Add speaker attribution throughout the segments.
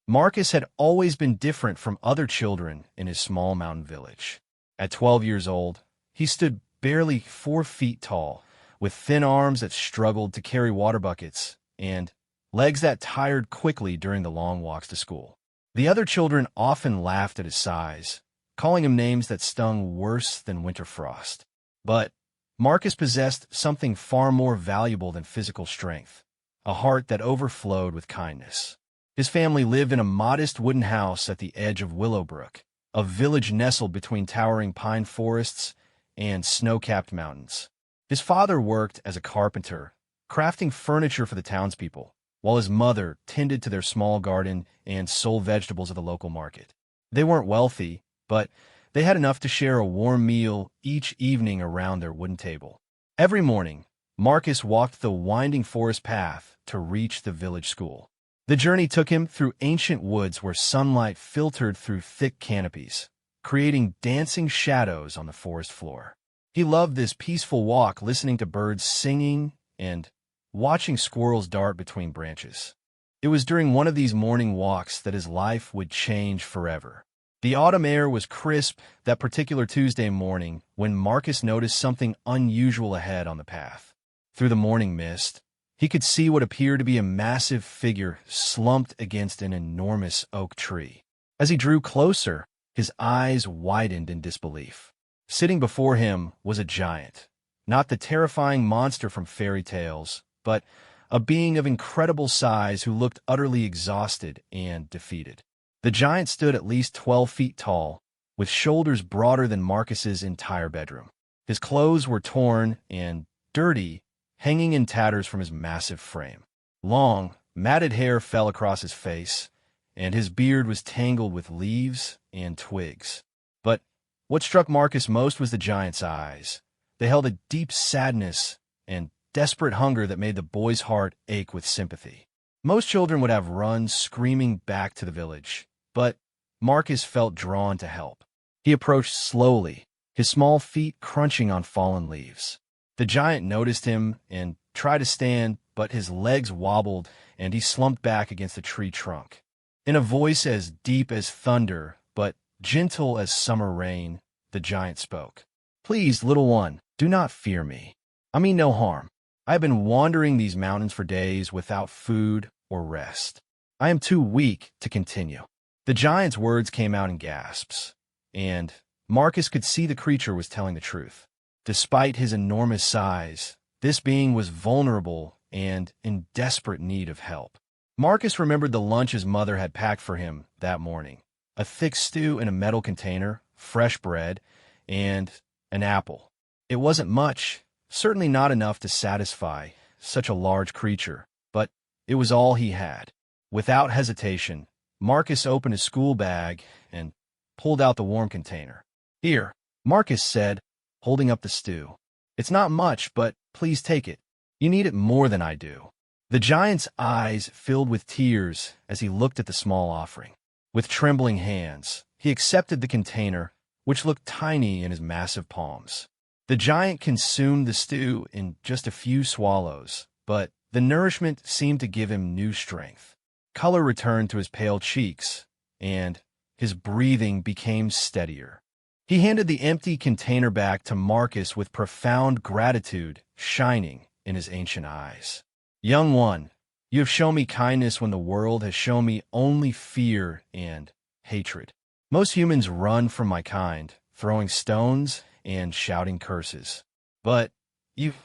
Speaker 1: Marcus had always been different from other children in his small mountain village. At 12 years old, he stood barely 4 feet tall, with thin arms that struggled to carry water buckets and legs that tired quickly during the long walks to school. The other children often laughed at his size, calling him names that stung worse than winter frost. But Marcus possessed something far more valuable than physical strength, a heart that overflowed with kindness. His family lived in a modest wooden house at the edge of Willowbrook, a village nestled between towering pine forests and snow-capped mountains. His father worked as a carpenter, crafting furniture for the townspeople, while his mother tended to their small garden and sold vegetables at the local market. They weren't wealthy, but they had enough to share a warm meal each evening around their wooden table. Every morning, Marcus walked the winding forest path to reach the village school. The journey took him through ancient woods where sunlight filtered through thick canopies, creating dancing shadows on the forest floor. He loved this peaceful walk, listening to birds singing and watching squirrels dart between branches. It was during one of these morning walks that his life would change forever. The autumn air was crisp that particular Tuesday morning when Marcus noticed something unusual ahead on the path. Through the morning mist, he could see what appeared to be a massive figure slumped against an enormous oak tree. As he drew closer, his eyes widened in disbelief. Sitting before him was a giant, not the terrifying monster from fairy tales, but a being of incredible size who looked utterly exhausted and defeated. The giant stood at least 12 feet tall, with shoulders broader than Marcus's entire bedroom. His clothes were torn and dirty, hanging in tatters from his massive frame. Long, matted hair fell across his face, and his beard was tangled with leaves and twigs. But what struck Marcus most was the giant's eyes. They held a deep sadness and desperate hunger that made the boy's heart ache with sympathy. Most children would have run screaming back to the village, but Marcus felt drawn to help. He approached slowly, his small feet crunching on fallen leaves. The giant noticed him and tried to stand, but his legs wobbled and he slumped back against a tree trunk. In a voice as deep as thunder, but gentle as summer rain, the giant spoke. "Please, little one, do not fear me. I mean no harm. I have been wandering these mountains for days without food or rest. I am too weak to continue." The giant's words came out in gasps, and Marcus could see the creature was telling the truth. Despite his enormous size, this being was vulnerable and in desperate need of help. Marcus remembered the lunch his mother had packed for him that morning: a thick stew in a metal container, fresh bread, and an apple. It wasn't much, certainly not enough to satisfy such a large creature, but it was all he had. Without hesitation, Marcus opened his school bag and pulled out the warm container. "Here," Marcus said, holding up the stew. "It's not much, but please take it. You need it more than I do." The giant's eyes filled with tears as he looked at the small offering. With trembling hands, he accepted the container, which looked tiny in his massive palms. The giant consumed the stew in just a few swallows, but the nourishment seemed to give him new strength. Color returned to his pale cheeks, and his breathing became steadier. He handed the empty container back to Marcus with profound gratitude shining in his ancient eyes. "Young one, you have shown me kindness when the world has shown me only fear and hatred. Most humans run from my kind, throwing stones and shouting curses. But you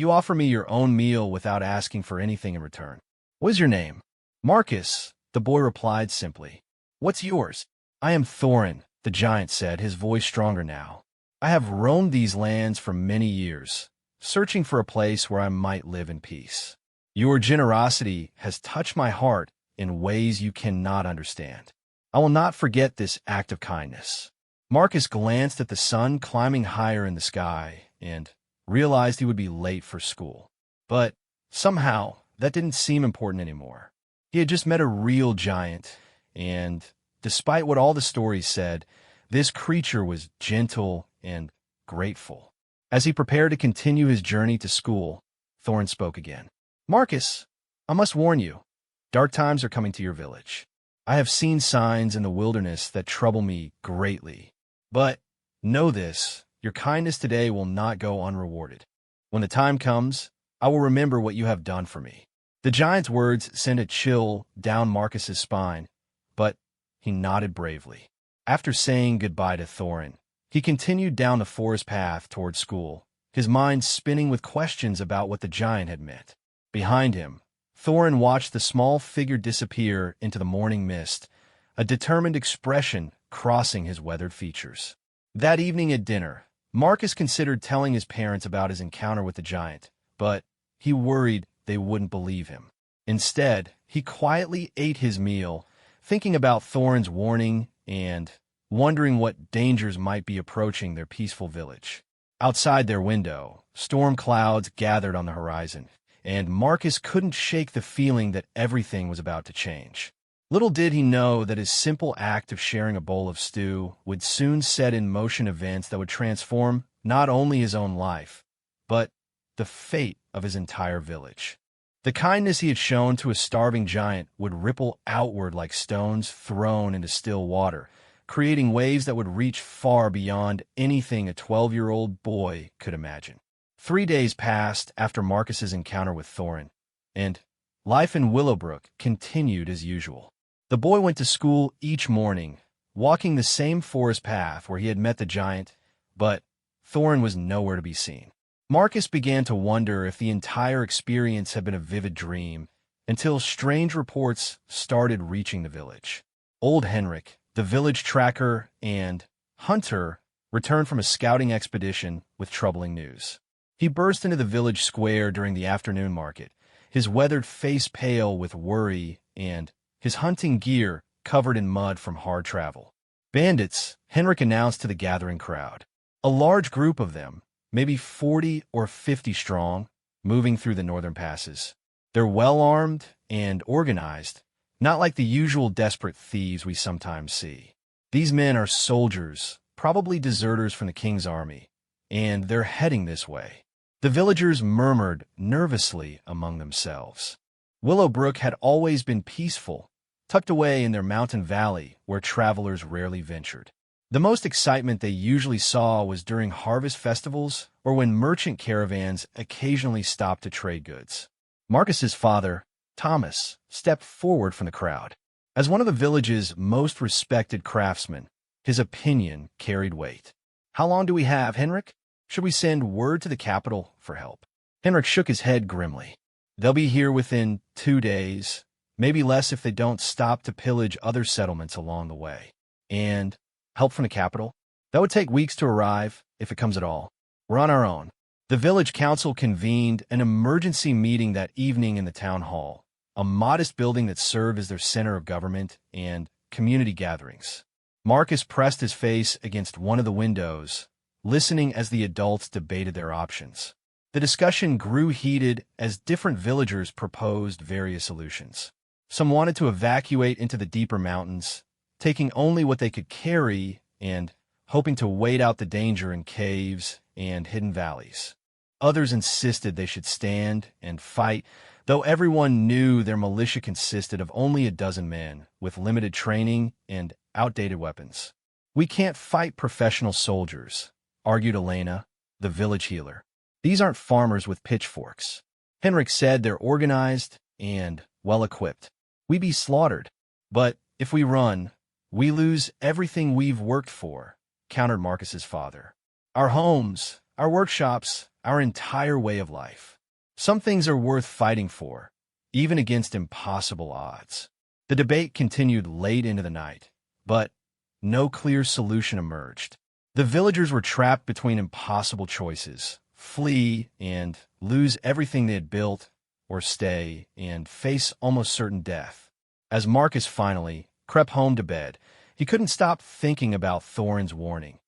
Speaker 1: offer me your own meal without asking for anything in return. What is your name?" "Marcus," the boy replied simply. "What's yours?" "I am Thorin," the giant said, his voice stronger now. "I have roamed these lands for many years, searching for a place where I might live in peace. Your generosity has touched my heart in ways you cannot understand. I will not forget this act of kindness." Marcus glanced at the sun climbing higher in the sky and realized he would be late for school. But somehow, that didn't seem important anymore. He had just met a real giant, and despite what all the stories said, this creature was gentle and grateful. As he prepared to continue his journey to school, Thorn spoke again. "Marcus, I must warn you, dark times are coming to your village. I have seen signs in the wilderness that trouble me greatly. But know this, your kindness today will not go unrewarded. When the time comes, I will remember what you have done for me." The giant's words sent a chill down Marcus's spine, but he nodded bravely. After saying goodbye to Thorin, he continued down the forest path toward school, his mind spinning with questions about what the giant had meant. Behind him, Thorin watched the small figure disappear into the morning mist, a determined expression crossing his weathered features. That evening at dinner, Marcus considered telling his parents about his encounter with the giant, but he worried they wouldn't believe him. Instead, he quietly ate his meal, thinking about Thorin's warning and wondering what dangers might be approaching their peaceful village. Outside their window, storm clouds gathered on the horizon, and Marcus couldn't shake the feeling that everything was about to change. Little did he know that his simple act of sharing a bowl of stew would soon set in motion events that would transform not only his own life, but the fate of his entire village. The kindness he had shown to a starving giant would ripple outward like stones thrown into still water, creating waves that would reach far beyond anything a 12-year-old boy could imagine. 3 days passed after Marcus's encounter with Thorin, and life in Willowbrook continued as usual. The boy went to school each morning, walking the same forest path where he had met the giant, but Thorin was nowhere to be seen. Marcus began to wonder if the entire experience had been a vivid dream, until strange reports started reaching the village. Old Henrik, the village tracker and hunter, returned from a scouting expedition with troubling news. He burst into the village square during the afternoon market, his weathered face pale with worry and his hunting gear covered in mud from hard travel. "Bandits," Henrik announced to the gathering crowd. A large group of them, maybe 40 or 50 strong, moving through the northern passes. They're well-armed and organized, not like the usual desperate thieves we sometimes see. These men are soldiers, probably deserters from the king's army, and they're heading this way. The villagers murmured nervously among themselves. Willowbrook had always been peaceful, tucked away in their mountain valley where travelers rarely ventured. The most excitement they usually saw was during harvest festivals or when merchant caravans occasionally stopped to trade goods. Marcus's father, Thomas, stepped forward from the crowd. As one of the village's most respected craftsmen, his opinion carried weight. "How long do we have, Henrik? Should we send word to the capital for help?" Henrik shook his head grimly. "They'll be here within 2 days, maybe less if they don't stop to pillage other settlements along the way. And help from the capital? That would take weeks to arrive, if it comes at all. We're on our own." The village council convened an emergency meeting that evening in the town hall, a modest building that served as their center of government and community gatherings. Marcus pressed his face against one of the windows, listening as the adults debated their options. The discussion grew heated as different villagers proposed various solutions. Some wanted to evacuate into the deeper mountains, taking only what they could carry and hoping to wait out the danger in caves and hidden valleys. Others insisted they should stand and fight, though everyone knew their militia consisted of only a dozen men with limited training and outdated weapons. "We can't fight professional soldiers," argued Elena, the village healer. "These aren't farmers with pitchforks." Henrik said they're organized and well-equipped. "We'd be slaughtered. But if we run, we lose everything we've worked for," countered Marcus's father. "Our homes, our workshops, our entire way of life. Some things are worth fighting for, even against impossible odds." The debate continued late into the night, but no clear solution emerged. The villagers were trapped between impossible choices: flee and lose everything they had built, or stay and face almost certain death. As Marcus finally crept home to bed, he couldn't stop thinking about Thorin's warning.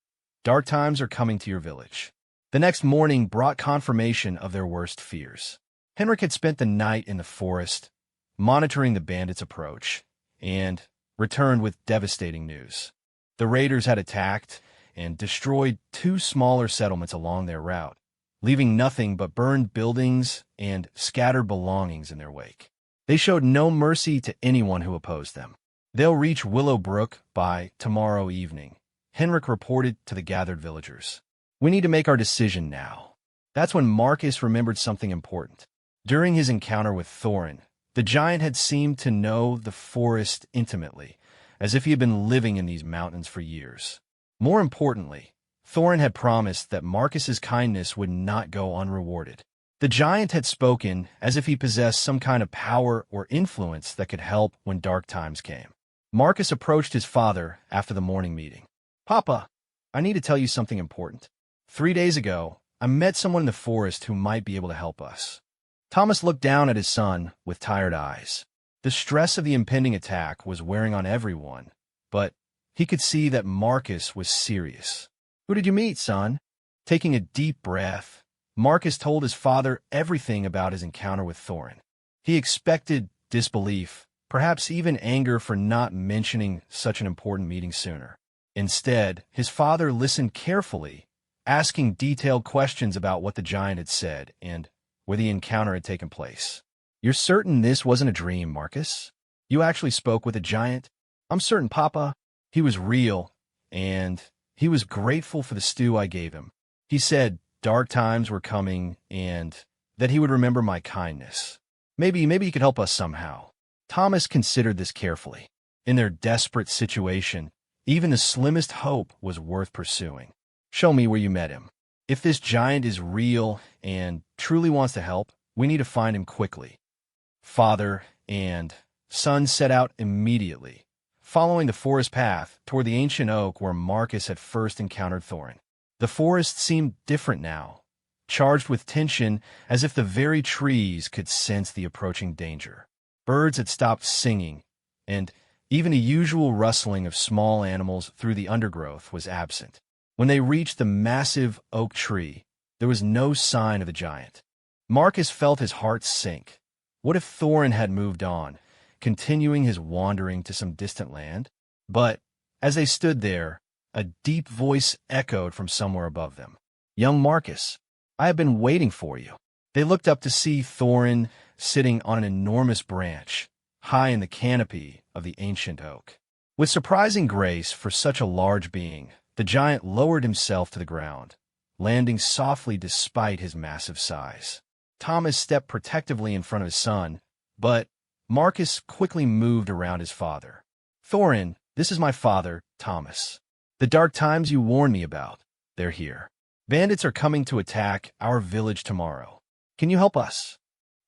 Speaker 1: Dark times are coming to your village. The next morning brought confirmation of their worst fears. Henrik had spent the night in the forest, monitoring the bandits' approach, and returned with devastating news. The raiders had attacked and destroyed 2 smaller settlements along their route, leaving nothing but burned buildings and scattered belongings in their wake. They showed no mercy to anyone who opposed them. They'll reach Willow Brook by tomorrow evening, Henrik reported to the gathered villagers. We need to make our decision now. That's when Marcus remembered something important. During his encounter with Thorin, the giant had seemed to know the forest intimately, as if he had been living in these mountains for years. More importantly, Thorin had promised that Marcus's kindness would not go unrewarded. The giant had spoken as if he possessed some kind of power or influence that could help when dark times came. Marcus approached his father after the morning meeting. Papa, I need to tell you something important. 3 days ago, I met someone in the forest who might be able to help us. Thomas looked down at his son with tired eyes. The stress of the impending attack was wearing on everyone, but he could see that Marcus was serious. Who did you meet, son? Taking a deep breath, Marcus told his father everything about his encounter with Thorin. He expected disbelief, perhaps even anger for not mentioning such an important meeting sooner. Instead, his father listened carefully, asking detailed questions about what the giant had said and where the encounter had taken place. You're certain this wasn't a dream, Marcus? You actually spoke with a giant? I'm certain, Papa. He was real, and he was grateful for the stew I gave him. He said dark times were coming and that he would remember my kindness. Maybe he could help us somehow. Thomas considered this carefully. In their desperate situation, even the slimmest hope was worth pursuing. Show me where you met him. If this giant is real and truly wants to help, we need to find him quickly. Father and son set out immediately, following the forest path toward the ancient oak where Marcus had first encountered Thorin. The forest seemed different now, charged with tension as if the very trees could sense the approaching danger. Birds had stopped singing, and even the usual rustling of small animals through the undergrowth was absent. When they reached the massive oak tree, there was no sign of the giant. Marcus felt his heart sink. What if Thorin had moved on, continuing his wandering to some distant land? But as they stood there, a deep voice echoed from somewhere above them. Young Marcus, I have been waiting for you. They looked up to see Thorin sitting on an enormous branch, high in the canopy of the ancient oak. With surprising grace for such a large being, the giant lowered himself to the ground, landing softly despite his massive size. Thomas stepped protectively in front of his son, but Marcus quickly moved around his father. Thorin, this is my father, Thomas. The dark times you warned me about, they're here. Bandits are coming to attack our village tomorrow. Can you help us?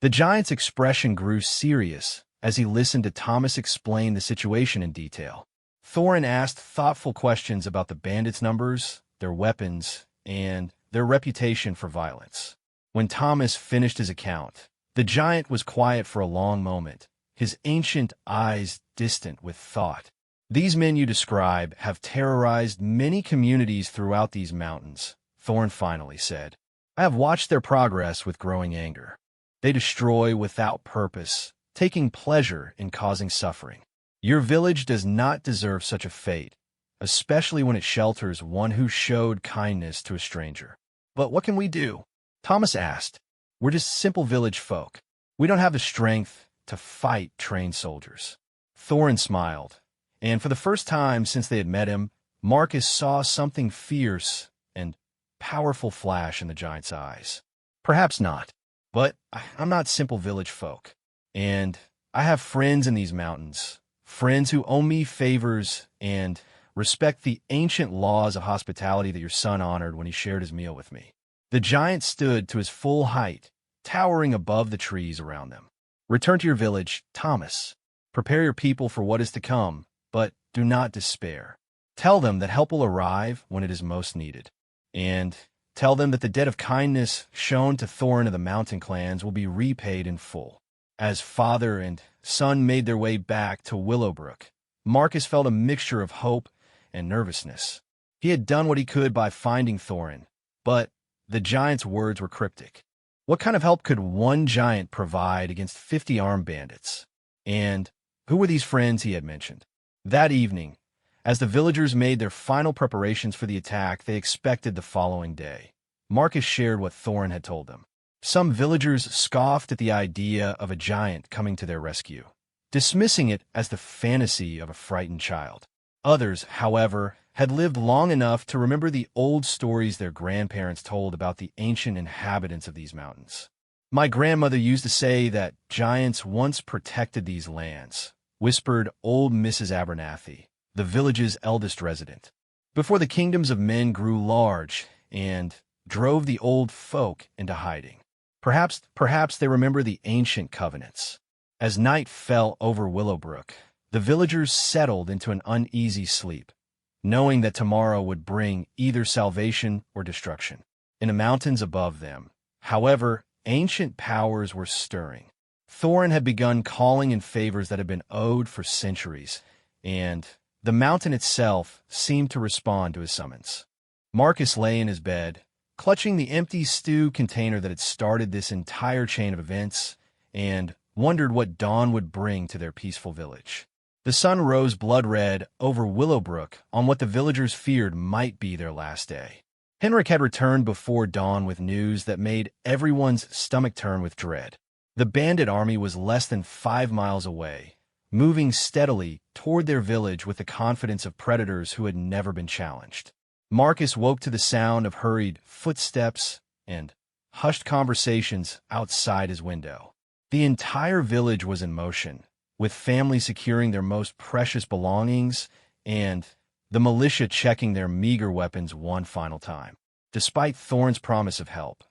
Speaker 1: The giant's expression grew serious as he listened to Thomas explain the situation in detail. Thorin asked thoughtful questions about the bandits' numbers, their weapons, and their reputation for violence. When Thomas finished his account, the giant was quiet for a long moment, his ancient eyes distant with thought. These men you describe have terrorized many communities throughout these mountains, Thorin finally said. I have watched their progress with growing anger. They destroy without purpose, taking pleasure in causing suffering. Your village does not deserve such a fate, especially when it shelters one who showed kindness to a stranger. But what can we do? Thomas asked. We're just simple village folk. We don't have the strength to fight trained soldiers. Thorin smiled, and for the first time since they had met him, Marcus saw something fierce and powerful flash in the giant's eyes. Perhaps not, but I'm not simple village folk, and I have friends in these mountains, friends who owe me favors and respect the ancient laws of hospitality that your son honored when he shared his meal with me. The giant stood to his full height, towering above the trees around them. Return to your village, Thomas. Prepare your people for what is to come, but do not despair. Tell them that help will arrive when it is most needed. And tell them that the debt of kindness shown to Thorin of the mountain clans will be repaid in full. As father and son made their way back to Willowbrook, Marcus felt a mixture of hope and nervousness. He had done what he could by finding Thorin, but the giant's words were cryptic. What kind of help could one giant provide against 50 armed bandits? And who were these friends he had mentioned? That evening, as the villagers made their final preparations for the attack they expected the following day, Marcus shared what Thorin had told them. Some villagers scoffed at the idea of a giant coming to their rescue, dismissing it as the fantasy of a frightened child. Others, however, had lived long enough to remember the old stories their grandparents told about the ancient inhabitants of these mountains. My grandmother used to say that giants once protected these lands, whispered old Mrs. Abernathy, the village's eldest resident, before the kingdoms of men grew large and drove the old folk into hiding. Perhaps they remember the ancient covenants. As night fell over Willowbrook, the villagers settled into an uneasy sleep, knowing that tomorrow would bring either salvation or destruction. In the mountains above them, however, ancient powers were stirring. Thorin had begun calling in favors that had been owed for centuries, and the mountain itself seemed to respond to his summons. Marcus lay in his bed, clutching the empty stew container that had started this entire chain of events, and wondered what dawn would bring to their peaceful village. The sun rose blood-red over Willowbrook on what the villagers feared might be their last day. Henrik had returned before dawn with news that made everyone's stomach turn with dread. The bandit army was less than 5 miles away, moving steadily toward their village with the confidence of predators who had never been challenged. Marcus woke to the sound of hurried footsteps and hushed conversations outside his window. The entire village was in motion, with families securing their most precious belongings and the militia checking their meager weapons one final time. Despite Thorin's promise of help,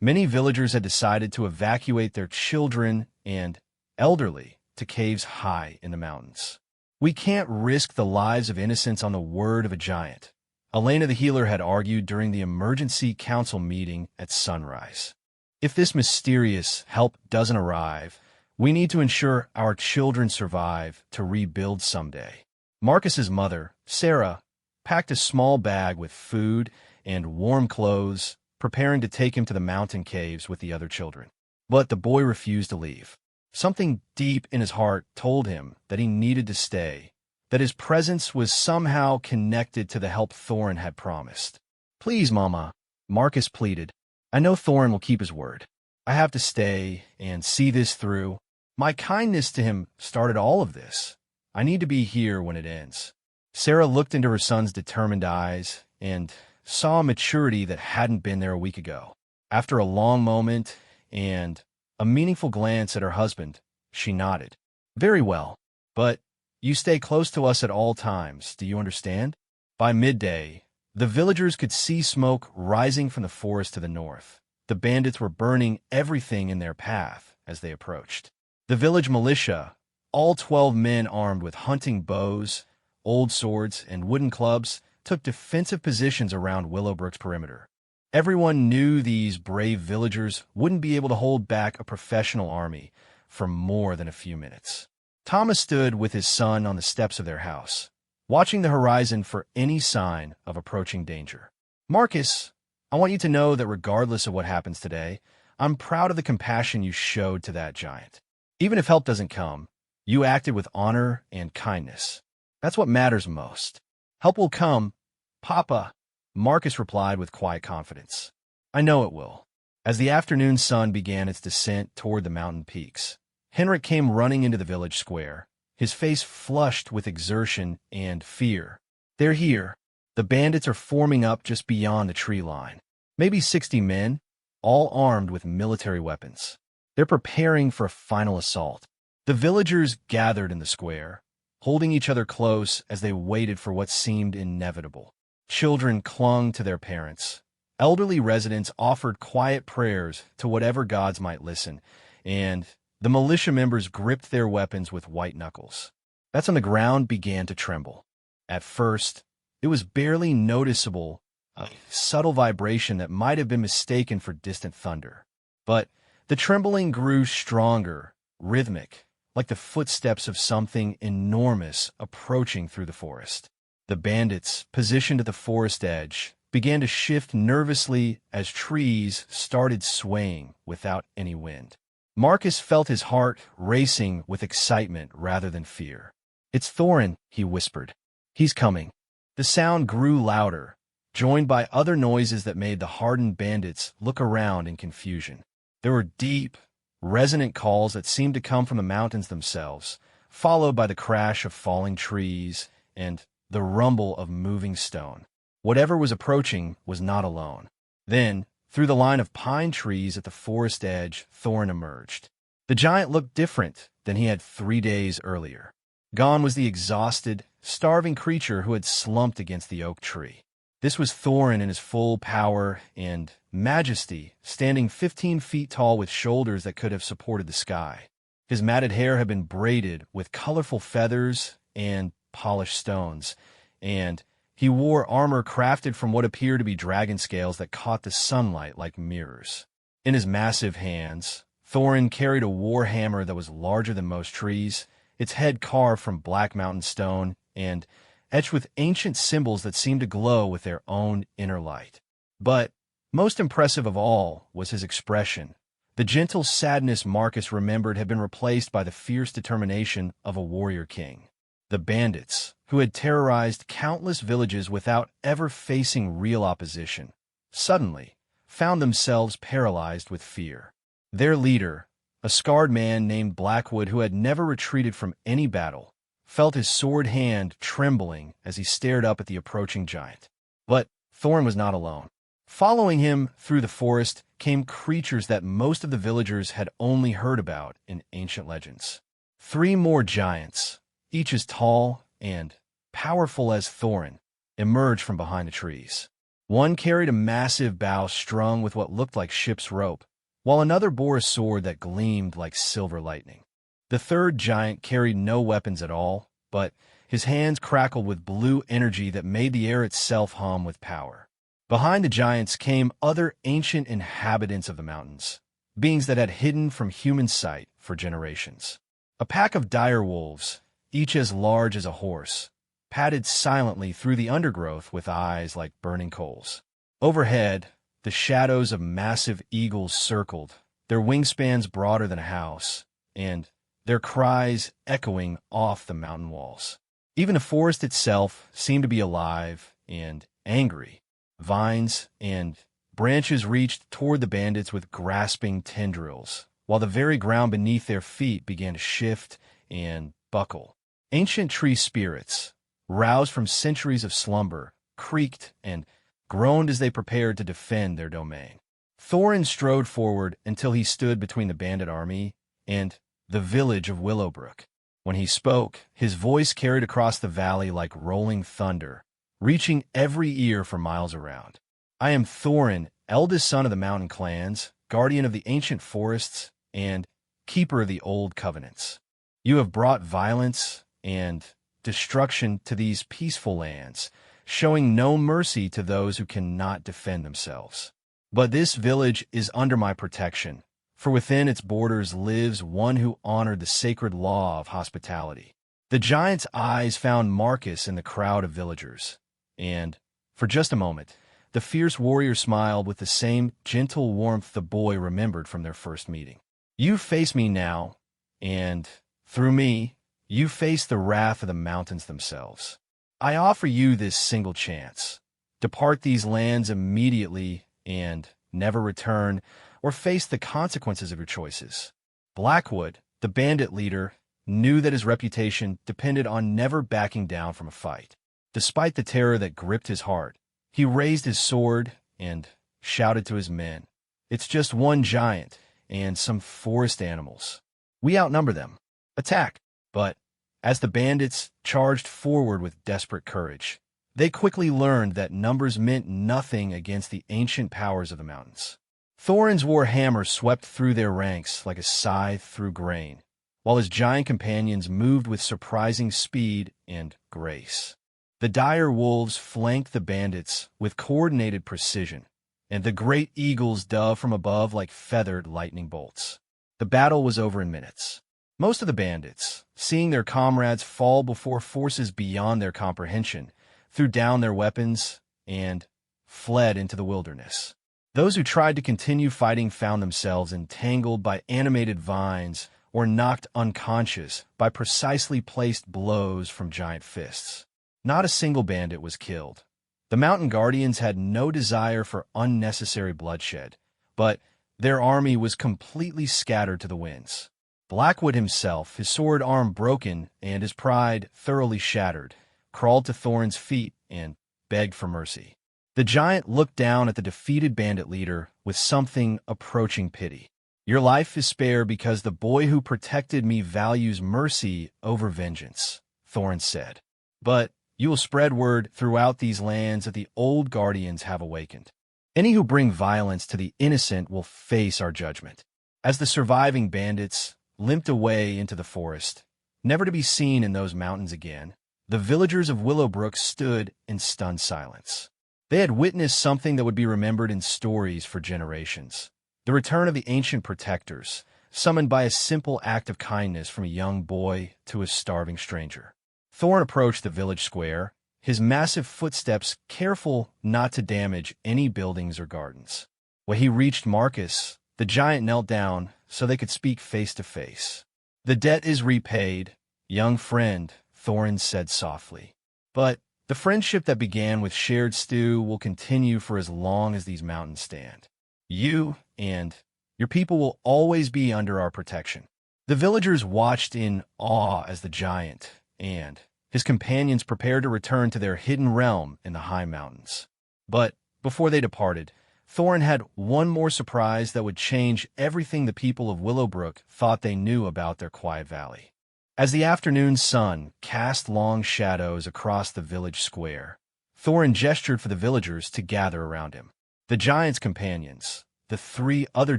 Speaker 1: many villagers had decided to evacuate their children and elderly to caves high in the mountains. "We can't risk the lives of innocents on the word of a giant," Elena the healer had argued during the emergency council meeting at sunrise. "If this mysterious help doesn't arrive, we need to ensure our children survive to rebuild someday." Marcus's mother, Sarah, packed a small bag with food and warm clothes, preparing to take him to the mountain caves with the other children. But the boy refused to leave. Something deep in his heart told him that he needed to stay, that his presence was somehow connected to the help Thorin had promised. "Please, Mama," Marcus pleaded. "I know Thorin will keep his word. I have to stay and see this through. My kindness to him started all of this. I need to be here when it ends." Sarah looked into her son's determined eyes and saw a maturity that hadn't been there a week ago. After a long moment and a meaningful glance at her husband, she nodded. "Very well, but you stay close to us at all times, do you understand?" By midday, the villagers could see smoke rising from the forest to the north. The bandits were burning everything in their path as they approached. The village militia, all 12 men armed with hunting bows, old swords, and wooden clubs, took defensive positions around Willowbrook's perimeter. Everyone knew these brave villagers wouldn't be able to hold back a professional army for more than a few minutes. Thomas stood with his son on the steps of their house, watching the horizon for any sign of approaching danger. "Marcus, I want you to know that regardless of what happens today, I'm proud of the compassion you showed to that giant. Even if help doesn't come, you acted with honor and kindness. That's what matters most. Help will come, Papa," Marcus replied with quiet confidence. "I know it will." As the afternoon sun began its descent toward the mountain peaks, Henrik came running into the village square, his face flushed with exertion and fear. "They're here. The bandits are forming up just beyond the tree line. Maybe 60 men, all armed with military weapons. They're preparing for a final assault." The villagers gathered in the square, holding each other close as they waited for what seemed inevitable. Children clung to their parents. Elderly residents offered quiet prayers to whatever gods might listen, and the militia members gripped their weapons with white knuckles. That's when the ground began to tremble. At first, it was barely noticeable, a subtle vibration that might have been mistaken for distant thunder. But the trembling grew stronger, rhythmic, like the footsteps of something enormous approaching through the forest. The bandits, positioned at the forest edge, began to shift nervously as trees started swaying without any wind. Marcus felt his heart racing with excitement rather than fear. "It's Thorin," he whispered. "He's coming." The sound grew louder, joined by other noises that made the hardened bandits look around in confusion. There were deep, resonant calls that seemed to come from the mountains themselves, followed by the crash of falling trees and the rumble of moving stone. Whatever was approaching was not alone. Then, through the line of pine trees at the forest edge, Thorin emerged. The giant looked different than he had 3 days earlier. Gone was the exhausted, starving creature who had slumped against the oak tree. This was Thorin in his full power and majesty, standing 15 feet tall with shoulders that could have supported the sky. His matted hair had been braided with colorful feathers and polished stones, and he wore armor crafted from what appeared to be dragon scales that caught the sunlight like mirrors. In his massive hands, Thorin carried a war hammer that was larger than most trees, its head carved from black mountain stone and etched with ancient symbols that seemed to glow with their own inner light. But most impressive of all was his expression. The gentle sadness Marcus remembered had been replaced by the fierce determination of a warrior king. The bandits, who had terrorized countless villages without ever facing real opposition, suddenly found themselves paralyzed with fear. Their leader, a scarred man named Blackwood who had never retreated from any battle, felt his sword hand trembling as he stared up at the approaching giant. But Thorin was not alone. Following him through the forest came creatures that most of the villagers had only heard about in ancient legends. 3 more giants, each as tall and powerful as Thorin, emerged from behind the trees. One carried a massive bow strung with what looked like ship's rope, while another bore a sword that gleamed like silver lightning. The third giant carried no weapons at all, but his hands crackled with blue energy that made the air itself hum with power. Behind the giants came other ancient inhabitants of the mountains, beings that had hidden from human sight for generations. A pack of dire wolves, each as large as a horse, padded silently through the undergrowth with eyes like burning coals. Overhead, the shadows of massive eagles circled, their wingspans broader than a house, and their cries echoing off the mountain walls. Even the forest itself seemed to be alive and angry. Vines and branches reached toward the bandits with grasping tendrils, while the very ground beneath their feet began to shift and buckle. Ancient tree spirits, roused from centuries of slumber, creaked and groaned as they prepared to defend their domain. Thorin strode forward until he stood between the bandit army and the village of Willowbrook. When he spoke, his voice carried across the valley like rolling thunder, reaching every ear for miles around. I am Thorin, eldest son of the mountain clans, guardian of the ancient forests, and keeper of the old covenants. You have brought violence and destruction to these peaceful lands, showing no mercy to those who cannot defend themselves. But this village is under my protection, for within its borders lives one who honored the sacred law of hospitality. The giant's eyes found Marcus in the crowd of villagers, and, for just a moment, the fierce warrior smiled with the same gentle warmth the boy remembered from their first meeting. You face me now, and, through me, you face the wrath of the mountains themselves. I offer you this single chance. Depart these lands immediately and never return, or face the consequences of your choices. Blackwood, the bandit leader, knew that his reputation depended on never backing down from a fight. Despite the terror that gripped his heart, he raised his sword and shouted to his men, "It's just one giant and some forest animals. We outnumber them. Attack!" But as the bandits charged forward with desperate courage, they quickly learned that numbers meant nothing against the ancient powers of the mountains. Thorin's war hammer swept through their ranks like a scythe through grain, while his giant companions moved with surprising speed and grace. The dire wolves flanked the bandits with coordinated precision, and the great eagles dove from above like feathered lightning bolts. The battle was over in minutes. Most of the bandits, seeing their comrades fall before forces beyond their comprehension, threw down their weapons and fled into the wilderness. Those who tried to continue fighting found themselves entangled by animated vines or knocked unconscious by precisely placed blows from giant fists. Not a single bandit was killed. The mountain guardians had no desire for unnecessary bloodshed, but their army was completely scattered to the winds. Blackwood himself, his sword arm broken and his pride thoroughly shattered, crawled to Thorin's feet and begged for mercy. The giant looked down at the defeated bandit leader with something approaching pity. "Your life is spared because the boy who protected me values mercy over vengeance," Thorin said. "But you will spread word throughout these lands that the old guardians have awakened. Any who bring violence to the innocent will face our judgment." As the surviving bandits limped away into the forest, never to be seen in those mountains again, the villagers of Willowbrook stood in stunned silence. They had witnessed something that would be remembered in stories for generations. The return of the ancient protectors, summoned by a simple act of kindness from a young boy to a starving stranger. Thorin approached the village square, his massive footsteps careful not to damage any buildings or gardens. When he reached Marcus, the giant knelt down so they could speak face to face. "The debt is repaid, young friend," Thorin said softly. "But the friendship that began with shared stew will continue for as long as these mountains stand. You and your people will always be under our protection." The villagers watched in awe as the giant and his companions prepared to return to their hidden realm in the high mountains. But before they departed, Thorin had one more surprise that would change everything the people of Willowbrook thought they knew about their quiet valley. As the afternoon sun cast long shadows across the village square, Thorin gestured for the villagers to gather around him. The giant's companions, the three other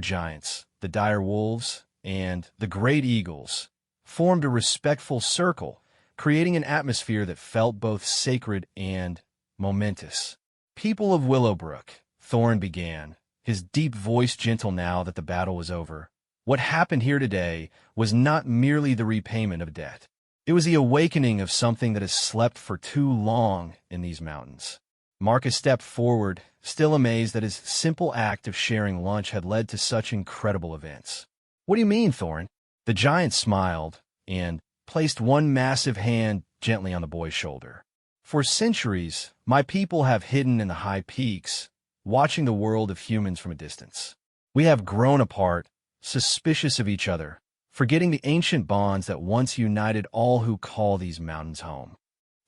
Speaker 1: giants, the dire wolves, and the great eagles, formed a respectful circle, creating an atmosphere that felt both sacred and momentous. "People of Willowbrook," Thorin began, his deep voice gentle now that the battle was over, "what happened here today was not merely the repayment of debt. It was the awakening of something that has slept for too long in these mountains." Marcus stepped forward, still amazed that his simple act of sharing lunch had led to such incredible events. "What do you mean, Thorin?" The giant smiled and placed one massive hand gently on the boy's shoulder. "For centuries, my people have hidden in the high peaks, watching the world of humans from a distance. We have grown apart, suspicious of each other, forgetting the ancient bonds that once united all who call these mountains home."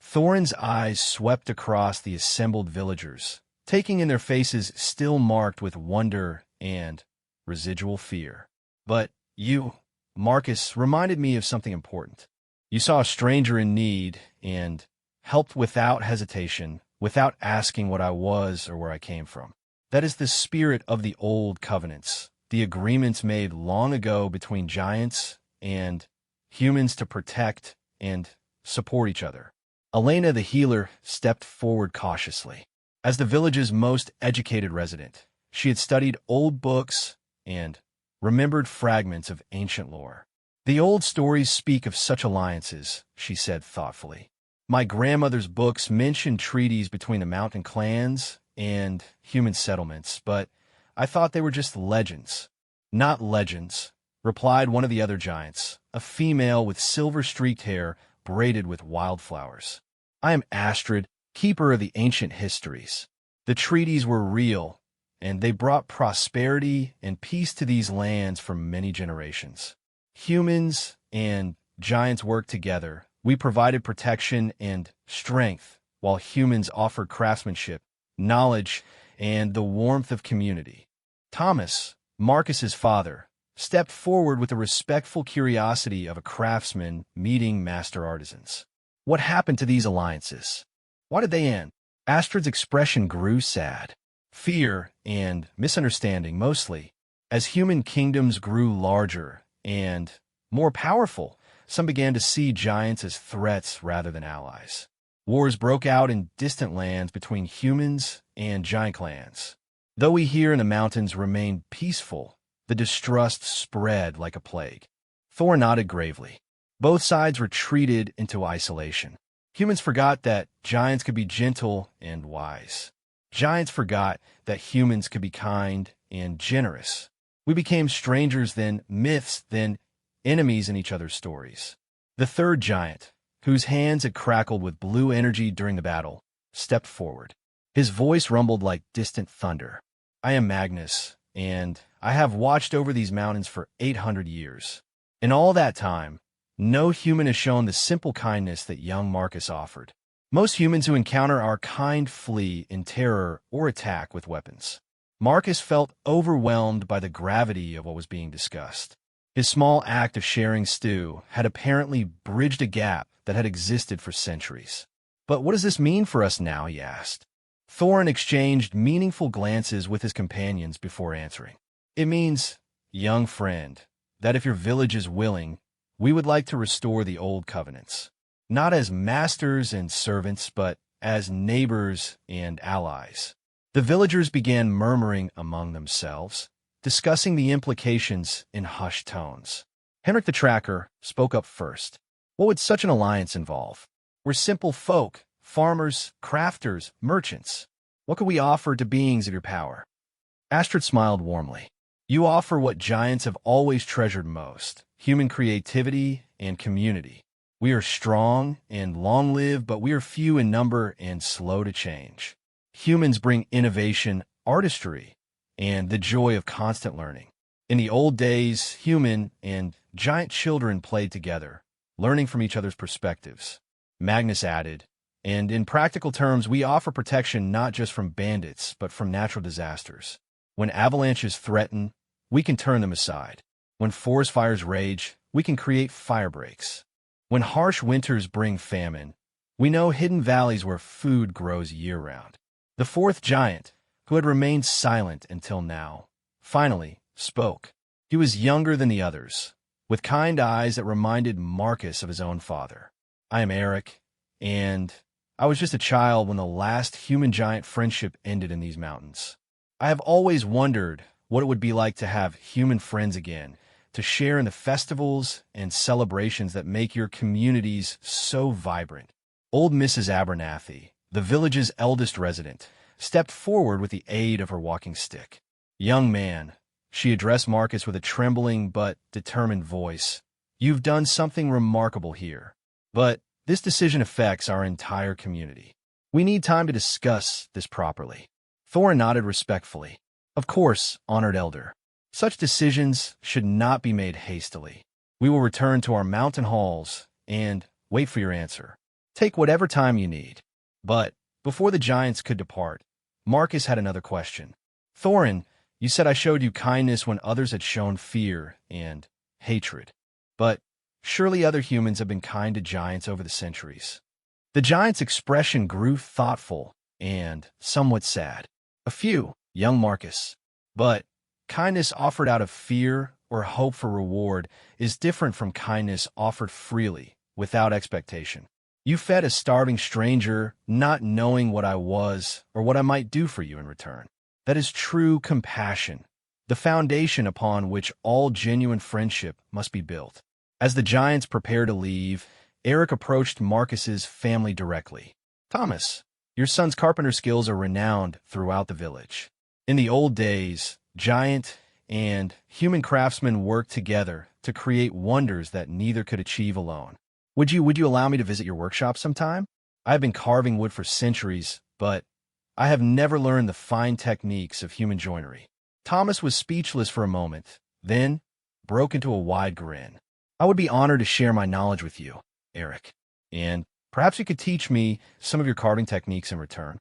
Speaker 1: Thorin's eyes swept across the assembled villagers, taking in their faces still marked with wonder and residual fear. "But you, Marcus, reminded me of something important. You saw a stranger in need and helped without hesitation, without asking what I was or where I came from. That is the spirit of the old covenants, the agreements made long ago between giants and humans to protect and support each other." Elena the healer stepped forward cautiously. As the village's most educated resident, she had studied old books and remembered fragments of ancient lore. "The old stories speak of such alliances," she said thoughtfully. "My grandmother's books mention treaties between the mountain clans and human settlements, but I thought they were just legends." "Not legends," replied one of the other giants, a female with silver-streaked hair braided with wildflowers. "I am Astrid, keeper of the ancient histories. The treaties were real, and they brought prosperity and peace to these lands for many generations. Humans and giants worked together. We provided protection and strength, while humans offered craftsmanship, knowledge, and the warmth of community." Thomas, Marcus's father, stepped forward with the respectful curiosity of a craftsman meeting master artisans. "What happened to these alliances? Why did they end?" Astrid's expression grew sad. "Fear and misunderstanding, mostly. As human kingdoms grew larger and more powerful, some began to see giants as threats rather than allies. Wars broke out in distant lands between humans and giant clans. Though we here in the mountains remained peaceful, the distrust spread like a plague." Thor nodded gravely. Both sides retreated into isolation. Humans forgot that giants could be gentle and wise. Giants forgot that humans could be kind and generous. We became strangers, then myths, then enemies in each other's stories. The third giant, whose hands had crackled with blue energy during the battle, stepped forward. His voice rumbled like distant thunder. "I am Magnus, and I have watched over these mountains for 800 years. In all that time, no human has shown the simple kindness that young Marcus offered. Most humans who encounter our kind flee in terror or attack with weapons. Marcus felt overwhelmed by the gravity of what was being discussed. His small act of sharing stew had apparently bridged a gap that had existed for centuries. "But what does this mean for us now?" he asked. Thorin exchanged meaningful glances with his companions before answering. "It means, young friend, that if your village is willing, we would like to restore the old covenants. Not as masters and servants, but as neighbors and allies." The villagers began murmuring among themselves, discussing the implications in hushed tones. Henrik the Tracker spoke up first. "What would such an alliance involve? We're simple folk, farmers, crafters, merchants. What could we offer to beings of your power?" Astrid smiled warmly. "You offer what giants have always treasured most, human creativity and community. We are strong and long-lived, but we are few in number and slow to change. Humans bring innovation, artistry, and the joy of constant learning. In the old days, human and giant children played together, learning from each other's perspectives." Magnus added, "And in practical terms, we offer protection not just from bandits, but from natural disasters. When avalanches threaten, we can turn them aside. When forest fires rage, we can create fire breaks. When harsh winters bring famine, we know hidden valleys where food grows year-round." The fourth giant, who had remained silent until now, finally spoke. He was younger than the others, with kind eyes that reminded Marcus of his own father. "I am Eric, and I was just a child when the last human-giant friendship ended in these mountains. I have always wondered what it would be like to have human friends again, to share in the festivals and celebrations that make your communities so vibrant." Old Mrs. Abernathy, the village's eldest resident, stepped forward with the aid of her walking stick. "Young man," she addressed Marcus with a trembling but determined voice, "you've done something remarkable here. But this decision affects our entire community. We need time to discuss this properly." Thorin nodded respectfully. "Of course, honored elder. Such decisions should not be made hastily. We will return to our mountain halls and wait for your answer. Take whatever time you need." But before the giants could depart, Marcus had another question. "Thorin, you said I showed you kindness when others had shown fear and hatred. But surely other humans have been kind to giants over the centuries." The giant's expression grew thoughtful and somewhat sad. "A few, young Marcus. But kindness offered out of fear or hope for reward is different from kindness offered freely, without expectation. You fed a starving stranger, not knowing what I was or what I might do for you in return. That is true compassion, the foundation upon which all genuine friendship must be built." As the giants prepared to leave, Eric approached Marcus's family directly. "Thomas, your son's carpenter skills are renowned throughout the village. In the old days, giant and human craftsmen worked together to create wonders that neither could achieve alone. Would you allow me to visit your workshop sometime? I have been carving wood for centuries, but I have never learned the fine techniques of human joinery." Thomas was speechless for a moment, then broke into a wide grin. "I would be honored to share my knowledge with you, Eric, and perhaps you could teach me some of your carving techniques in return."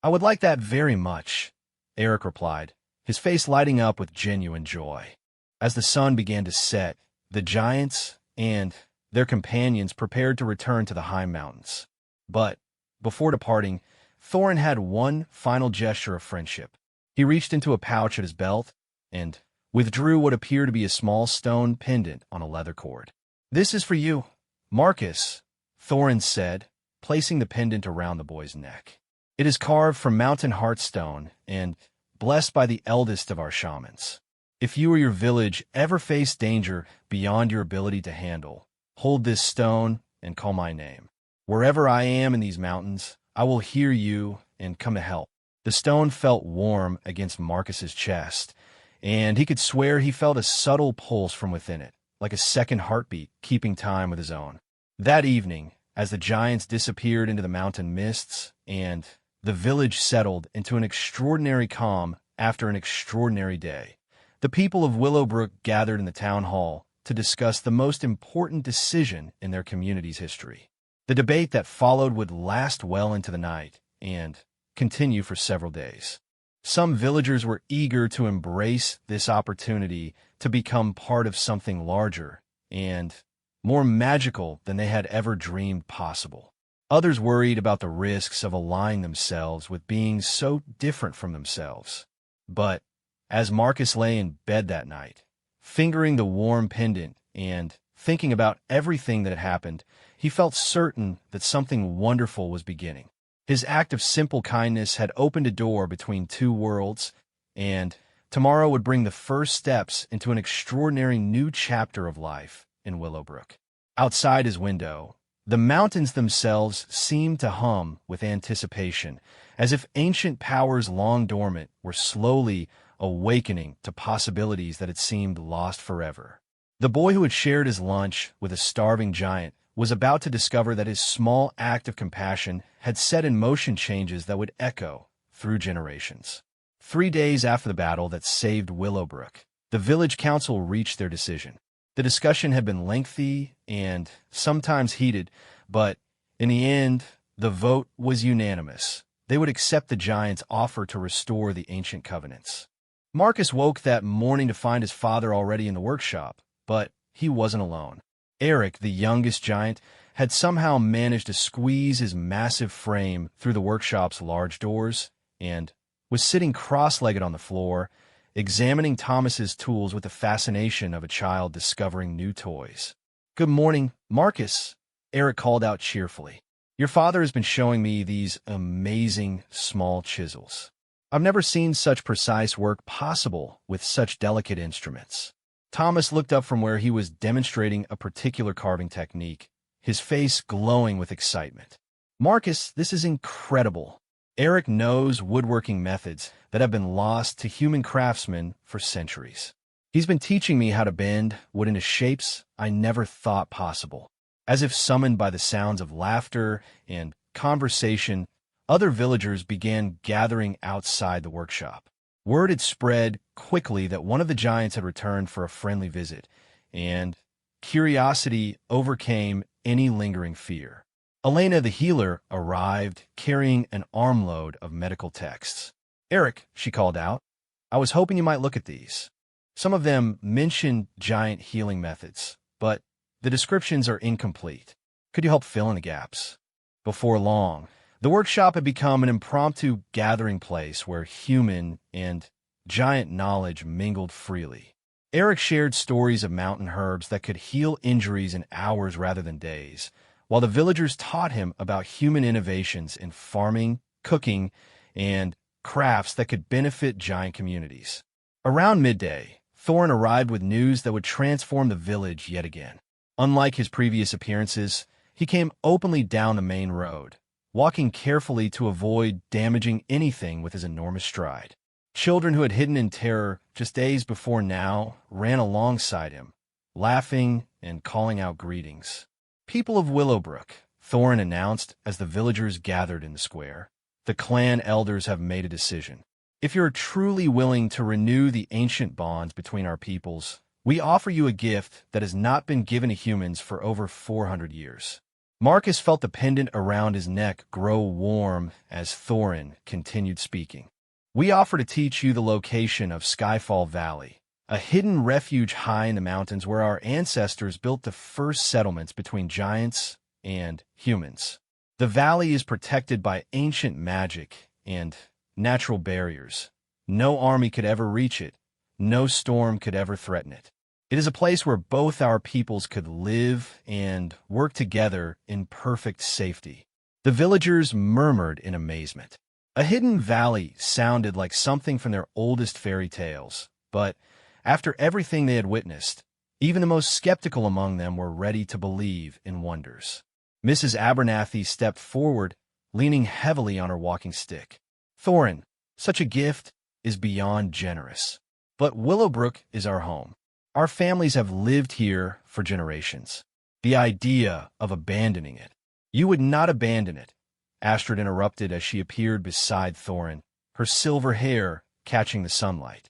Speaker 1: "I would like that very much," Eric replied, his face lighting up with genuine joy. As the sun began to set, the giants and their companions prepared to return to the high mountains. But before departing, Thorin had one final gesture of friendship. He reached into a pouch at his belt and withdrew what appeared to be a small stone pendant on a leather cord. "This is for you, Marcus," Thorin said, placing the pendant around the boy's neck. "It is carved from mountain heartstone and blessed by the eldest of our shamans. If you or your village ever face danger beyond your ability to handle, hold this stone and call my name. Wherever I am in these mountains, I will hear you and come to help." The stone felt warm against Marcus's chest, and he could swear he felt a subtle pulse from within it, like a second heartbeat keeping time with his own. That evening, as the giants disappeared into the mountain mists, and the village settled into an extraordinary calm after an extraordinary day, the people of Willowbrook gathered in the town hall to discuss the most important decision in their community's history. The debate that followed would last well into the night and continue for several days. Some villagers were eager to embrace this opportunity to become part of something larger and more magical than they had ever dreamed possible. Others worried about the risks of aligning themselves with beings so different from themselves. But as Marcus lay in bed that night, fingering the warm pendant and thinking about everything that had happened, he felt certain that something wonderful was beginning. His act of simple kindness had opened a door between two worlds, and tomorrow would bring the first steps into an extraordinary new chapter of life in Willowbrook. Outside his window, the mountains themselves seemed to hum with anticipation, as if ancient powers long dormant were slowly awakening to possibilities that had seemed lost forever. The boy who had shared his lunch with a starving giant was about to discover that his small act of compassion had set in motion changes that would echo through generations. 3 days after the battle that saved Willowbrook, the village council reached their decision. The discussion had been lengthy and sometimes heated, but in the end, the vote was unanimous. They would accept the giant's offer to restore the ancient covenants. Marcus woke that morning to find his father already in the workshop, but he wasn't alone. Eric, the youngest giant, had somehow managed to squeeze his massive frame through the workshop's large doors and was sitting cross-legged on the floor, examining Thomas's tools with the fascination of a child discovering new toys. "Good morning, Marcus," Eric called out cheerfully. "Your father has been showing me these amazing small chisels. I've never seen such precise work possible with such delicate instruments." Thomas looked up from where he was demonstrating a particular carving technique, his face glowing with excitement. "Marcus, this is incredible." Eric knows woodworking methods that have been lost to human craftsmen for centuries. He's been teaching me how to bend wood into shapes I never thought possible. As if summoned by the sounds of laughter and conversation, other villagers began gathering outside the workshop. Word had spread quickly that one of the giants had returned for a friendly visit, and curiosity overcame any lingering fear. Elena the healer arrived, carrying an armload of medical texts. "Eric," she called out, "I was hoping you might look at these. Some of them mention giant healing methods, but the descriptions are incomplete. Could you help fill in the gaps?" Before long, the workshop had become an impromptu gathering place where human and giant knowledge mingled freely. Eric shared stories of mountain herbs that could heal injuries in hours rather than days, while the villagers taught him about human innovations in farming, cooking, and crafts that could benefit giant communities. Around midday, Thorin arrived with news that would transform the village yet again. Unlike his previous appearances, he came openly down the main road, walking carefully to avoid damaging anything with his enormous stride. Children who had hidden in terror just days before now ran alongside him, laughing and calling out greetings. "People of Willowbrook," Thorin announced as the villagers gathered in the square, "the clan elders have made a decision. If you're truly willing to renew the ancient bonds between our peoples, we offer you a gift that has not been given to humans for over 400 years. Marcus felt the pendant around his neck grow warm as Thorin continued speaking. "We offer to teach you the location of Skyfall Valley, a hidden refuge high in the mountains where our ancestors built the first settlements between giants and humans. The valley is protected by ancient magic and natural barriers. No army could ever reach it. No storm could ever threaten it. It is a place where both our peoples could live and work together in perfect safety." The villagers murmured in amazement. A hidden valley sounded like something from their oldest fairy tales, but after everything they had witnessed, even the most skeptical among them were ready to believe in wonders. Mrs. Abernathy stepped forward, leaning heavily on her walking stick. "Thorin, such a gift is beyond generous. But Willowbrook is our home. Our families have lived here for generations. The idea of abandoning it—" "You would not abandon it," Astrid interrupted as she appeared beside Thorin, her silver hair catching the sunlight.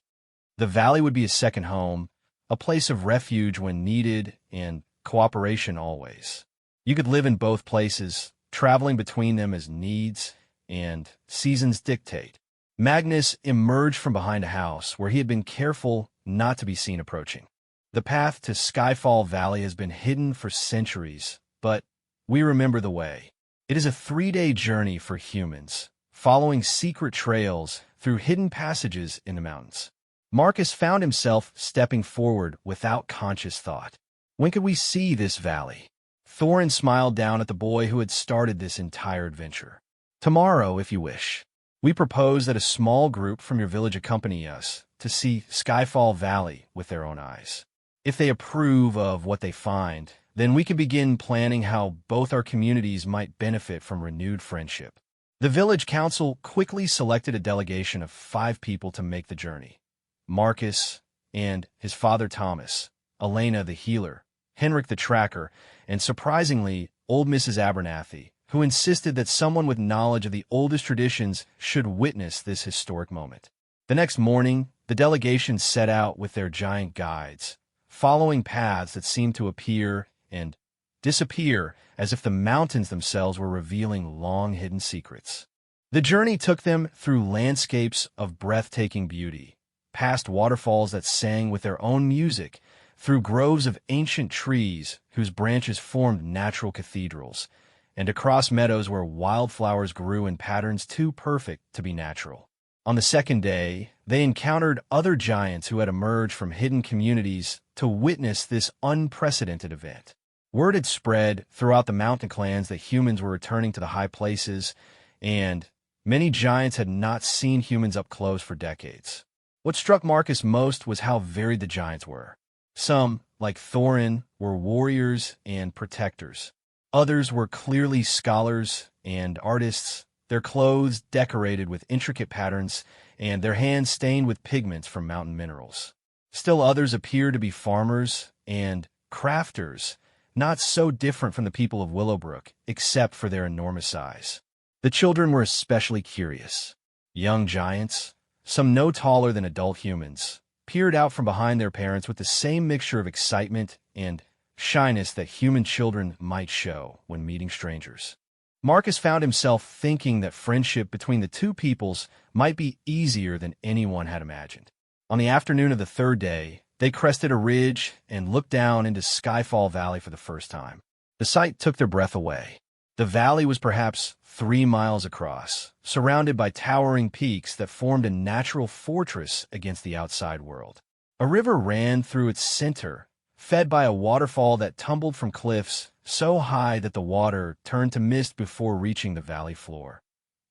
Speaker 1: "The valley would be a second home, a place of refuge when needed and cooperation always. You could live in both places, traveling between them as needs and seasons dictate. Magnus emerged from behind a house where he had been careful not to be seen approaching. The path to Skyfall Valley has been hidden for centuries, but we remember the way. It is a 3-day journey for humans, following secret trails through hidden passages in the mountains. Marcus found himself stepping forward without conscious thought. When could we see this valley? Thorin smiled down at the boy who had started this entire adventure. Tomorrow, if you wish. We propose that a small group from your village accompany us to see Skyfall Valley with their own eyes. If they approve of what they find, then we can begin planning how both our communities might benefit from renewed friendship. The village council quickly selected a delegation of 5 people to make the journey. Marcus and his father Thomas, Elena the healer, Henrik the tracker, and surprisingly, old Mrs. Abernathy, who insisted that someone with knowledge of the oldest traditions should witness this historic moment. The next morning, the delegation set out with their giant guides, following paths that seemed to appear and disappear as if the mountains themselves were revealing long-hidden secrets. The journey took them through landscapes of breathtaking beauty, past waterfalls that sang with their own music, through groves of ancient trees whose branches formed natural cathedrals, and across meadows where wildflowers grew in patterns too perfect to be natural. On the second day, they encountered other giants who had emerged from hidden communities to witness this unprecedented event. Word had spread throughout the mountain clans that humans were returning to the high places, and many giants had not seen humans up close for decades. What struck Marcus most was how varied the giants were. Some, like Thorin, were warriors and protectors. Others were clearly scholars and artists, their clothes decorated with intricate patterns and their hands stained with pigments from mountain minerals. Still others appeared to be farmers and crafters, not so different from the people of Willowbrook, except for their enormous size. The children were especially curious. Young giants, some no taller than adult humans, peered out from behind their parents with the same mixture of excitement and shyness that human children might show when meeting strangers. Marcus found himself thinking that friendship between the two peoples might be easier than anyone had imagined. On the afternoon of the third day, they crested a ridge and looked down into Skyfall Valley for the first time. The sight took their breath away. The valley was perhaps 3 miles across, surrounded by towering peaks that formed a natural fortress against the outside world. A river ran through its center, fed by a waterfall that tumbled from cliffs so high that the water turned to mist before reaching the valley floor.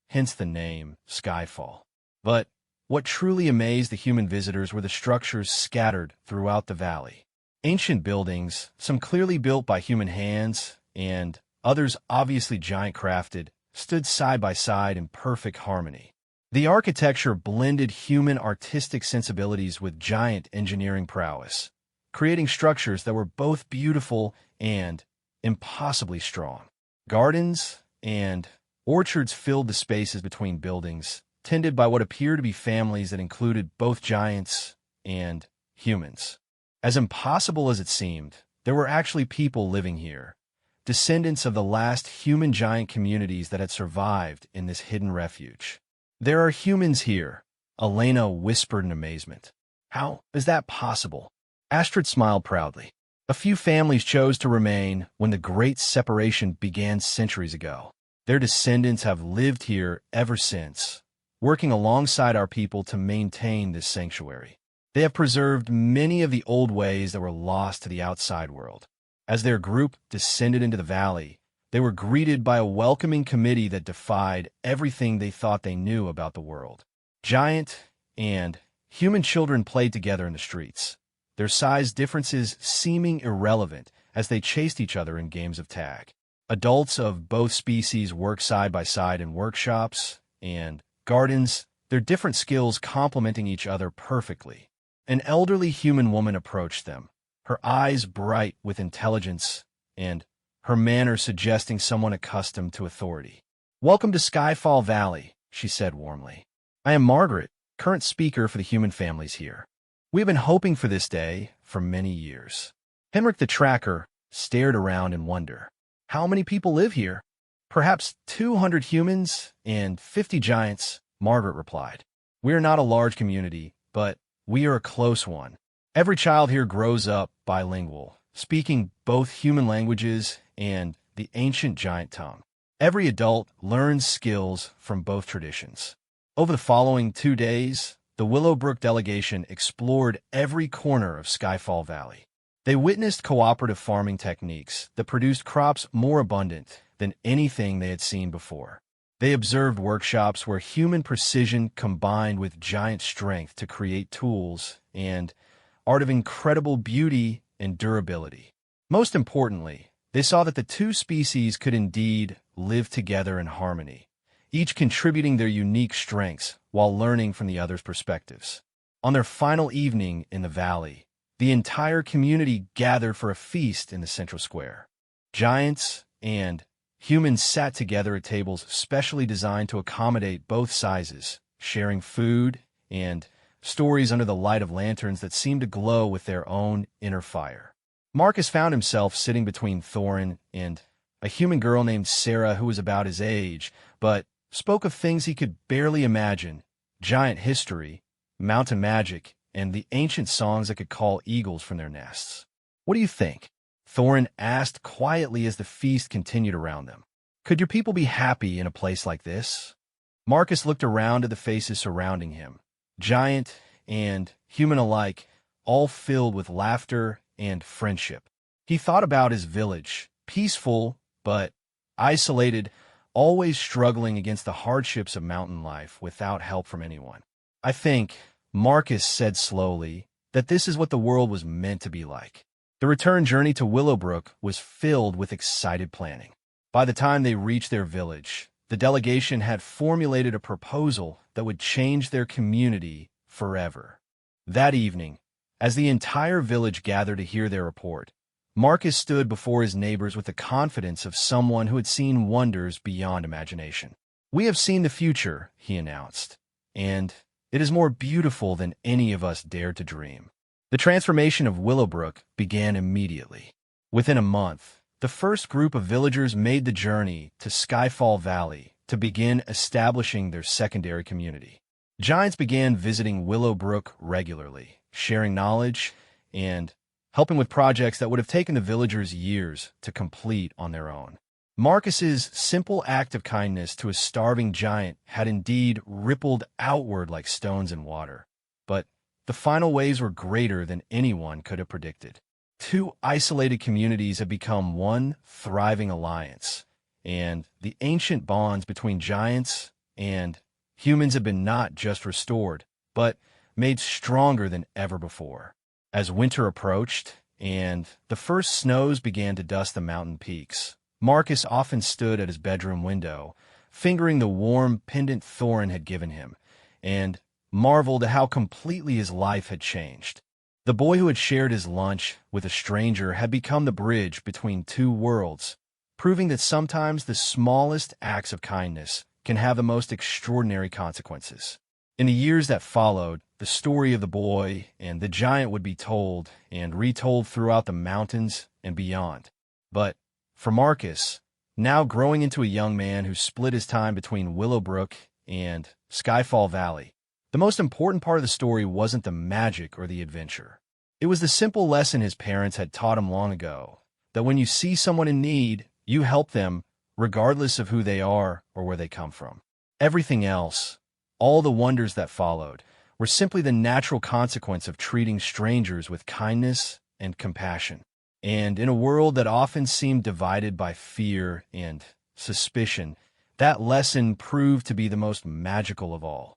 Speaker 1: Hence the name Skyfall. But what truly amazed the human visitors were the structures scattered throughout the valley. Ancient buildings, some clearly built by human hands, and others obviously giant-crafted, stood side by side in perfect harmony. The architecture blended human artistic sensibilities with giant engineering prowess, creating structures that were both beautiful and impossibly strong. Gardens and orchards filled the spaces between buildings, tended by what appeared to be families that included both giants and humans. As impossible as it seemed, there were actually people living here, descendants of the last human giant communities that had survived in this hidden refuge. "There are humans here," Elena whispered in amazement. "How is that possible?" Astrid smiled proudly. "A few families chose to remain when the Great Separation began centuries ago. Their descendants have lived here ever since, working alongside our people to maintain this sanctuary. They have preserved many of the old ways that were lost to the outside world. As their group descended into the valley, they were greeted by a welcoming committee that defied everything they thought they knew about the world. Giant and human children played together in the streets, their size differences seeming irrelevant as they chased each other in games of tag. Adults of both species worked side by side in workshops and gardens, their different skills complementing each other perfectly. An elderly human woman approached them, her eyes bright with intelligence and her manner suggesting someone accustomed to authority. "Welcome to Skyfall Valley," she said warmly. "I am Margaret, current speaker for the human families here. We've been hoping for this day for many years. Henrik the Tracker stared around in wonder. How many people live here? Perhaps 200 humans and 50 giants, Margaret replied. We are not a large community, but we are a close one. Every child here grows up bilingual, speaking both human languages and the ancient giant tongue. Every adult learns skills from both traditions. Over the following 2 days, the Willowbrook delegation explored every corner of Skyfall Valley. They witnessed cooperative farming techniques that produced crops more abundant than anything they had seen before. They observed workshops where human precision combined with giant strength to create tools and art of incredible beauty and durability. Most importantly, they saw that the two species could indeed live together in harmony, each contributing their unique strengths while learning from the other's perspectives. On their final evening in the valley, the entire community gathered for a feast in the central square. Giants and humans sat together at tables specially designed to accommodate both sizes, sharing food and stories under the light of lanterns that seemed to glow with their own inner fire. Marcus found himself sitting between Thorin and a human girl named Sarah who was about his age, but spoke of things he could barely imagine: giant history, mountain magic, and the ancient songs that could call eagles from their nests. What do you think? Thorin asked quietly as the feast continued around them. Could your people be happy in a place like this? Marcus looked around at the faces surrounding him, giant and human alike, all filled with laughter and friendship. He thought about his village, peaceful but isolated, always struggling against the hardships of mountain life without help from anyone. I think, Marcus said slowly, that this is what the world was meant to be like. The return journey to Willowbrook was filled with excited planning. By the time they reached their village, the delegation had formulated a proposal that would change their community forever. That evening, as the entire village gathered to hear their report, Marcus stood before his neighbors with the confidence of someone who had seen wonders beyond imagination. We have seen the future, he announced, and it is more beautiful than any of us dared to dream. The transformation of Willowbrook began immediately. Within a month, the first group of villagers made the journey to Skyfall Valley to begin establishing their secondary community. Giants began visiting Willowbrook regularly, sharing knowledge and helping with projects that would have taken the villagers years to complete on their own. Marcus's simple act of kindness to a starving giant had indeed rippled outward like stones in water, but the final waves were greater than anyone could have predicted. Two isolated communities had become one thriving alliance, and the ancient bonds between giants and humans had been not just restored, but made stronger than ever before. As winter approached and the first snows began to dust the mountain peaks, Marcus often stood at his bedroom window, fingering the warm pendant Thorin had given him, and marveled at how completely his life had changed. The boy who had shared his lunch with a stranger had become the bridge between two worlds, proving that sometimes the smallest acts of kindness can have the most extraordinary consequences. In the years that followed, the story of the boy and the giant would be told and retold throughout the mountains and beyond. But for Marcus, now growing into a young man who split his time between Willowbrook and Skyfall Valley, the most important part of the story wasn't the magic or the adventure. It was the simple lesson his parents had taught him long ago, that when you see someone in need, you help them regardless of who they are or where they come from. Everything else, all the wonders that followed, were simply the natural consequence of treating strangers with kindness and compassion. And in a world that often seemed divided by fear and suspicion, that lesson proved to be the most magical of all.